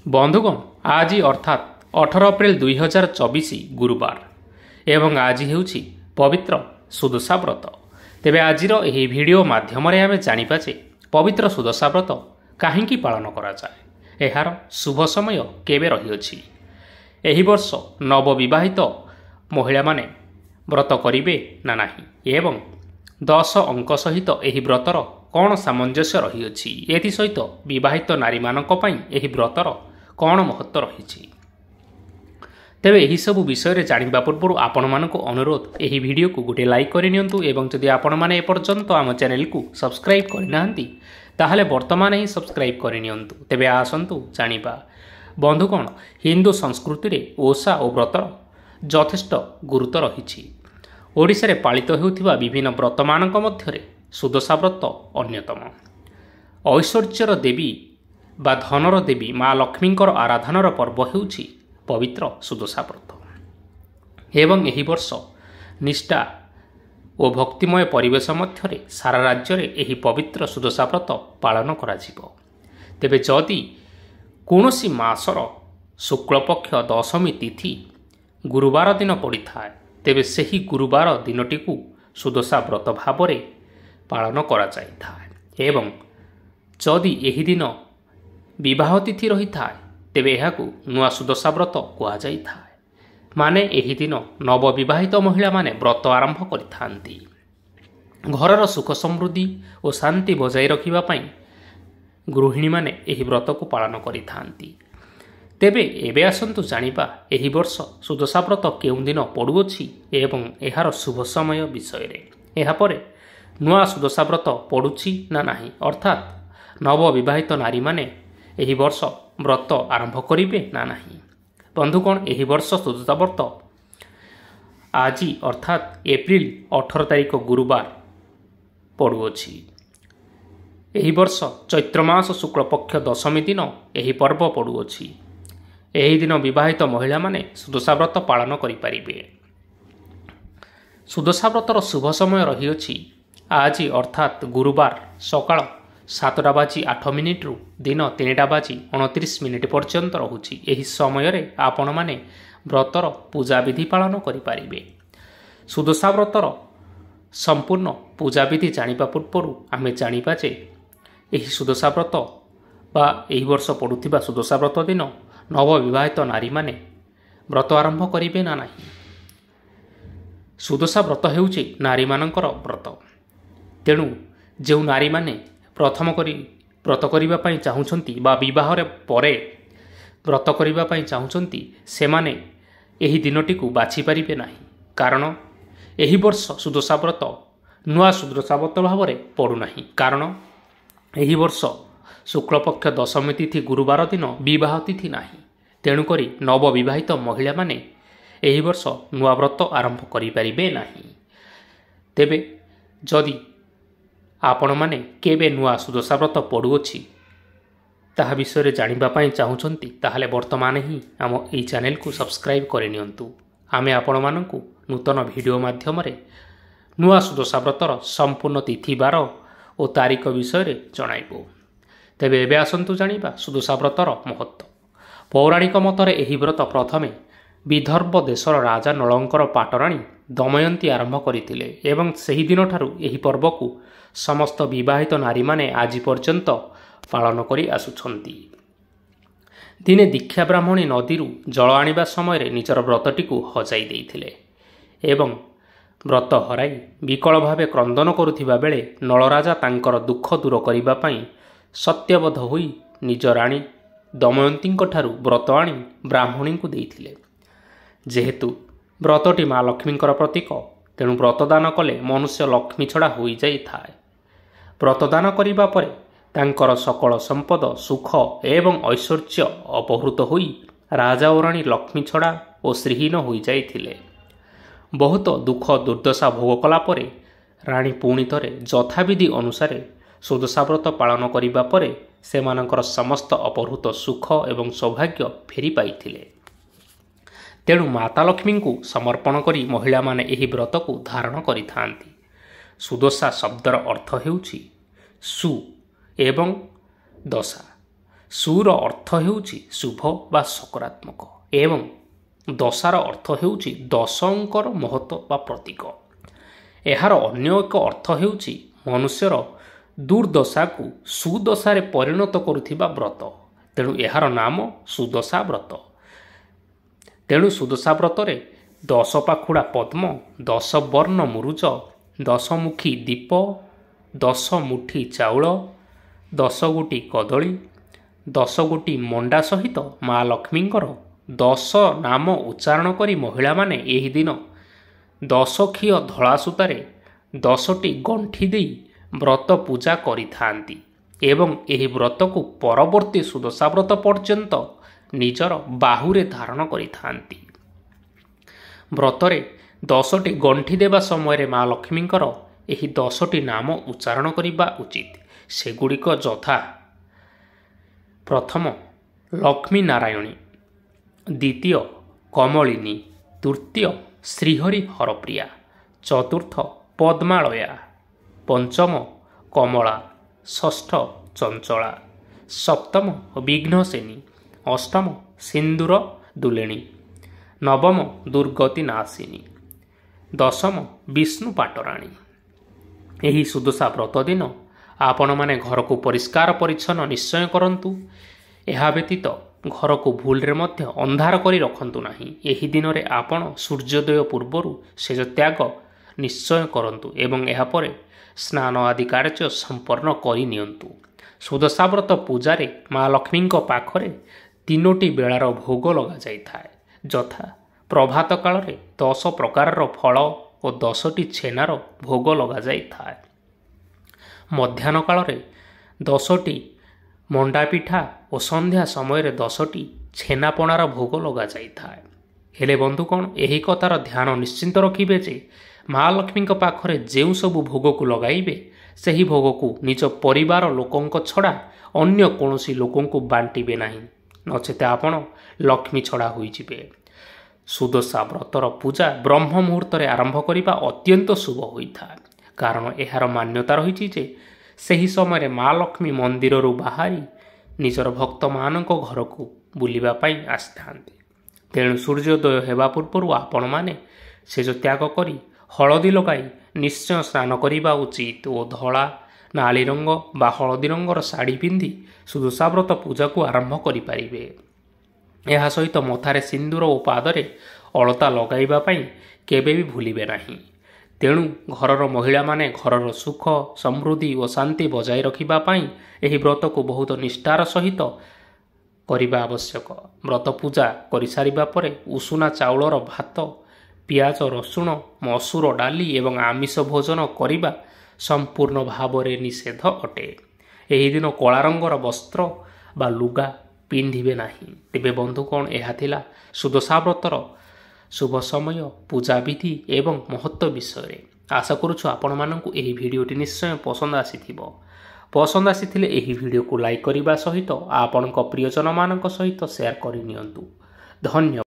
बंधुगण आज अर्थात 18 एप्रिल 2024 गुरुवार एवं आज हेउछि पवित्र सुदशा व्रत। तेबे आजिर एही वीडियो माध्यम आमे जानिबा जे पवित्र सुदशा व्रत काहेकि पालन करा जाए, एहार शुभ समय केबे रहिअछि। एही वर्ष नवविवाहित महिला माने व्रत करिवे ना नाही एवं 10 अंक सहित एही व्रतर कौन सामंजस्य रहिअछि, एथि सहित विवाहित नारी मानक पई एही व्रतर कौन महत्व रही। तेबे यही सबु विषय जानिबा पूर्व आपण मानक अनुरोध एही वीडियो को गोटे लाइक करि नियंतु एवं जदि आपण माने एपर्यंत आम चैनल को सब्सक्राइब करिनाहंती ताहले वर्तमान ही सब्सक्राइब करि नियंतु। तेबे आसंतु जानिबा बंधुगण, हिंदू संस्कृति रे ओषा और व्रतर यथेष्ट गुरुत्व रही। ओडिशा रे पालित हेउथिबा विभिन्न व्रत मानक मध्यरे सुदशा व्रत अन्यतम। ऐश्वर्यर देवी बा धनर देवी माँ लक्ष्मींकर आराधनार पर्व हेउछि पवित्र सुदशा व्रत एवं एही वर्ष निष्ठा और भक्तिमय परिवेश मध्यरे सारा राज्य रे एही पवित्र सुदशा व्रत पालन करा जिवो। तेबे जदि कोनोसी मासर शुक्लपक्ष दशमी तिथि गुरुवार दिन पड़ी थाए तेबे सही गुरुवार दिनटी को सुदशा व्रत भावरे पालन करा जाई थाए एवं जदि एही दिन विवाह तिथि रही थाए तेबे एहाकू नुआ सुदशा व्रत कुआ जाई थाए। माने एही दिन नवविवाहित महिला माने व्रत आरंभ करिथांती। घरर सुख समृद्धि और शांति बजाय रखिबा पई गृहिणी माने एही व्रत को पालन करिथांती। तेबे एबे आसंतु जानिबा एही वर्ष सुदशा व्रत केउं दिन पड़ुअछि एवं एहार शुभ समय विषय रे। एहा परे नुआ सुदशा व्रत पड़ुछि ना नाही, अर्थात नवविवाहित नारी माने एही वर्ष व्रत आरंभ करिवे ना नाही। बंधुगण, एही वर्ष सुदशा व्रत आज अर्थात एप्रिल 18 तारिख गुरुवार पड़ुअछि। एही वर्ष चैत्र मास शुक्ल पक्ष दशमी दिन एही पर्व पड़ुअछि। एही दिन विवाहित महिला माने सुदशा व्रत पालन करि परिबे। सुदशा व्रतर शुभ समय रहिअछि आज अर्थात गुरुवार सकाळ 7:08 रु दिन 3:29 पर्यंत रहुछि। एही समय रे आपण माने व्रतर पूजा विधि पालन करि परिबे। सुदशा व्रतर संपूर्ण पूजा विधि जानिबा पूर्व आमे जानिबा जे एही सुदशा व्रत बा एही वर्ष पड़ुथिबा सुदशा व्रत दिन नवविवाहित नारी माने व्रत आरंभ करिवे ना नाही। सुदशा व्रत हेउछि नारी मानकर व्रत, तेणु जो नारी माने प्रथम करी व्रत करिबा पई चाहुछंती बा विवाह रे परे व्रत करिबा पई चाहुछंती सेमाने एही दिनटी को बाछि परिबे नाही, कारण एही वर्ष सुदशा व्रत नुआ सुदशा व्रत भाव रे पड़ु नाही। कारण एही वर्ष शुक्लपक्ष दशमी तिथि गुरुवार दिन विवाह तिथि नाही, तेणु करी नवविवाहित महिला माने एही वर्ष नुआ व्रत आरंभ करि परिबे नाही। तेबे जदि आपण माने केबे नुआ सुदशा व्रत पड़ुअछि ताहा विषय जानिबा पई चाहुछंती ताहले वर्तमान ही आम एई चैनल को सब्सक्राइब करि नियंतु। आमे आपण मानकु नूतन वीडियो माध्यम रे नुआ सुदशा व्रतर संपूर्ण तिथि बार और तारीख विषय जणाइबो। तेबे एबे आसंतु जानिबा सुदशा व्रतर महत्व। पौराणिक मतरे एही व्रत प्रथमे विदर्भ देशर राजा नलंकर पाटराणी दमयंती आरंभ करथिले एवं सही दिन ठारू एही पर्व को समस्त विवाहित नारी माने आज पर्यंत पालन करी आसुछंती। दिने दीक्षा ब्राह्मणी नदीरू जल आनिबा समय निजर व्रतटी को हजाई देइथिले एवं व्रत हराई विकल भावे क्रंदन करुथिबा बेले नलराजा तांकर दुख दूर करिबा पई सत्यबद्ध होई निज राणी दमयंतीଙ୍କ ଠାରୁ व्रत आनी ब्राह्मणी को देइथिले। जेहेतु व्रतटी माँ लक्ष्मींकर प्रतीक, तेणु व्रतदान कले मनुष्य लक्ष्मी छड़ा होई जाई थाए। व्रतदान करिबा परे तांकर सकल संपद सुख एवं ऐश्वर्य अपहृत होई राजा और राणी लक्ष्मी छड़ा और श्रीहीन होई जाइथिले। बहुत दुख दुर्दशा भोग कला परे राणी पुणी थरे यथाविधि अनुसारे सुदशा व्रत पालन करिबा परे सेमानकर समस्त अपहृत सुख एवं सौभाग्य फेरी पाइथिले। तेणु माता लक्ष्मी को समर्पण करी महिला माने एही व्रत को धारण करिथांती। सुदशा शब्दर अर्थ हेउछि सु एवं दशा। ସୁର ଅର୍ଥ ହେଉଛି ଶୁଭ ବା ସକାରାତ୍ମକ ଏବଂ ଦଶାର ଅର୍ଥ ହେଉଛି ଦଶ ଅଙ୍କର ମହତ୍ଵ ବା ପ୍ରତୀକ। ଏହାର ଅନ୍ୟ ଏକ ଅର୍ଥ ହେଉଛି ମନୁଷ୍ୟର ଦୁର୍ଦଶାକୁ ସୁଦଶାରେ ପରିଣତ କରୁଥିବା ବ୍ରତ। ତେଣୁ ଏହାର ନାମ ସୁଦଶା ବ୍ରତ। ତେଣୁ ସୁଦଶା ବ୍ରତରେ 10 ପାଖୁଡ଼ା ପଦ୍ମ, 10 ବର୍ଣ୍ଣ ମୁରୁଜ, 10 ମୁଖୀ ଦୀପ, 10 ମୁଠି ଚାଉଳ, 10 ଗୋଟି କଦଳୀ, 10 ଗୋଟି ମଣ୍ଡା ସହିତ ମା ଲକ୍ଷ୍ମୀଙ୍କର 10 ନାମ ଉଚ୍ଚାରଣ କରି ମହିଳାମାନେ ଏହି ଦିନ 10 ଖିଅ ଧଳା ସୂତାରେ 10ଟି ଗଣ୍ଠି ଦେଇ ବ୍ରତ ପୂଜା କରିଥାନ୍ତି ଏବଂ ଏହି ବ୍ରତକୁ ପରବର୍ତ୍ତୀ ସୁଦଶା ବ୍ରତ ପର୍ଯ୍ୟନ୍ତ ନିଜର ବାହୁରେ ଧାରଣ କରିଥାନ୍ତି। ବ୍ରତରେ 10ଟି ଗଣ୍ଠି ଦେବା ସମୟରେ ମା ଲକ୍ଷ୍ମୀଙ୍କର ଏହି 10ଟି ନାମ ଉଚ୍ଚାରଣ କରିବା ଉଚିତ। ସେଗୁଡ଼ିକ ଯଥା: ପ୍ରଥମ ଲକ୍ଷ୍ମୀ ନାରାୟଣୀ, ଦ୍ୱିତୀୟ କମଳିନୀ, ତୃତୀୟ ଶ୍ରୀହରି ହରପ୍ରିୟା, ଚତୁର୍ଥ ପଦ୍ମାଳୟା, ପଞ୍ଚମ କମଳା, ଷଷ୍ଠ ଚଞ୍ଚଳା, ସପ୍ତମ ବିଘ୍ନସେନୀ, ଅଷ୍ଟମ ସିନ୍ଦୁର ଦୁଲେଣୀ, ନବମ ଦୁର୍ଗତି ନାଶିନୀ, ଦଶମ ବିଷ୍ଣୁ ପାଟରାଣୀ। ଏହି ସୁଦଶା ବ୍ରତ ଦିନ ଆପଣମାନେ ଘରକୁ ପରିଷ୍କାର ପରିଚ୍ଛନ୍ନ ନିଶ୍ଚୟ କରନ୍ତୁ। ଏହା ବ୍ୟତୀତ ଘରକୁ ଭୁଲରେ ମଧ୍ୟ ଅନ୍ଧାର କରି ରଖନ୍ତୁ ନାହିଁ। ଏହି ଦିନରେ ଆପଣ ସୂର୍ଯ୍ୟୋଦୟ ପୂର୍ବରୁ ଶେଷ ତ୍ୟାଗ ନିଶ୍ଚୟ କରନ୍ତୁ ଏବଂ ଏହାପରେ ସ୍ନାନ ଆଦି କାର୍ଯ୍ୟ ସମ୍ପନ୍ନ କରିନିଅନ୍ତୁ। ସୁଦଶା ବ୍ରତ ପୂଜାରେ ମା ଲକ୍ଷ୍ମୀଙ୍କ ପାଖରେ 3ଟି ବେଳାର ଭୋଗ ଲଗାଯାଇଥାଏ, ଯଥା: ପ୍ରଭାତ କାଳରେ 10 ପ୍ରକାରର ଫଳ ଓ 10ଟି ଛେନାର ଭୋଗ ଲଗାଯାଇଥାଏ, ମଧ୍ୟାହ୍ନ କାଳରେ 10ଟି ମଣ୍ଡା ପିଠା ଓ ସନ୍ଧ୍ୟା ସମୟରେ 10ଟି ଛେନାପଣାର ଭୋଗ ଲଗାଯାଇଥାଏ। ହେଲେ ବନ୍ଧୁଗଣ, ଏହି କଥାର ଧ୍ୟାନ ନିଶ୍ଚିନ୍ତ ରଖିବେ ଯେ ମା ଲକ୍ଷ୍ମୀଙ୍କ ପାଖରେ ଯେଉଁ ସବୁ ଭୋଗକୁ ଲଗାଇବେ ସେହି ଭୋଗକୁ ନିଜ ପରିବାର ଲୋକଙ୍କ ଛଡ଼ା ଅନ୍ୟ କୌଣସି ଲୋକଙ୍କୁ ବାଣ୍ଟିବେ ନାହିଁ, ନଚେତ ଆପଣ ଲକ୍ଷ୍ମୀ ଛଡ଼ା ହୋଇଯିବେ। ସୁଦଶା ବ୍ରତର ପୂଜା ବ୍ରହ୍ମ ମୁହୂର୍ତ୍ତରେ ଆରମ୍ଭ କରିବା ଅତ୍ୟନ୍ତ ଶୁଭ ହୋଇଥାଏ, କାରଣ ଏହାର ମାନ୍ୟତା ରହିଛି ଯେ ସେହି ସମୟରେ ମା ଲକ୍ଷ୍ମୀ ମନ୍ଦିରରୁ ବାହାରି ନିଜର ଭକ୍ତମାନଙ୍କ ଘରକୁ ବୁଲିବା ପାଇଁ ଆସିଥାନ୍ତି। ତେଣୁ ସୂର୍ଯ୍ୟୋଦୟ ହେବା ପୂର୍ବରୁ ଆପଣମାନେ ଶେଷ ତ୍ୟାଗ କରି ହଳଦୀ ଲଗାଇ ନିଶ୍ଚୟ ସ୍ନାନ କରିବା ଉଚିତ ଓ ଧଳା, ନାଲି ରଙ୍ଗ ବା ହଳଦୀ ରଙ୍ଗର ଶାଢ଼ୀ ପିନ୍ଧି ସୁଦଶା ବ୍ରତ ପୂଜାକୁ ଆରମ୍ଭ କରିପାରିବେ। ଏହା ସହିତ ମଥାରେ ସିନ୍ଦୁର ଓ ପାଦରେ ଅଳତା ଲଗାଇବା ପାଇଁ କେବେ ବି ଭୁଲିବେ ନାହିଁ। ତେଣୁ ଘରର ମହିଳାମାନେ ଘରର ସୁଖ, ସମୃଦ୍ଧି ଓ ଶାନ୍ତି ବଜାୟ ରଖିବା ପାଇଁ ଏହି ବ୍ରତକୁ ବହୁତ ନିଷ୍ଠାର ସହିତ କରିବା ଆବଶ୍ୟକ। ବ୍ରତ ପୂଜା କରିସାରିବା ପରେ ଉଷୁନା ଚାଉଳର ଭାତ, ପିଆଜ, ରସୁଣ, ମସୁର ଡାଲି ଏବଂ ଆମିଷ ଭୋଜନ କରିବା ସମ୍ପୂର୍ଣ୍ଣ ଭାବରେ ନିଷେଧ ଅଟେ। ଏହି ଦିନ କଳା ରଙ୍ଗର ବସ୍ତ୍ର ବା ଲୁଗା ପିନ୍ଧିବେ ନାହିଁ। ତେବେ ବନ୍ଧୁଗଣ, ଏହା ଥିଲା ସୁଦଶା ବ୍ରତର ଶୁଭ ସମୟ, ପୂଜାବିଧି ଏବଂ ମହତ୍ଵ ବିଷୟରେ। ଆଶା କରୁଛୁ ଆପଣମାନଙ୍କୁ ଏହି ଭିଡ଼ିଓଟି ନିଶ୍ଚୟ ପସନ୍ଦ ଆସିଥିବ। ପସନ୍ଦ ଆସିଥିଲେ ଏହି ଭିଡ଼ିଓକୁ ଲାଇକ୍ କରିବା ସହିତ ଆପଣଙ୍କ ପ୍ରିୟଜନମାନଙ୍କ ସହିତ ସେୟାର କରିନିଅନ୍ତୁ। ଧନ୍ୟବାଦ।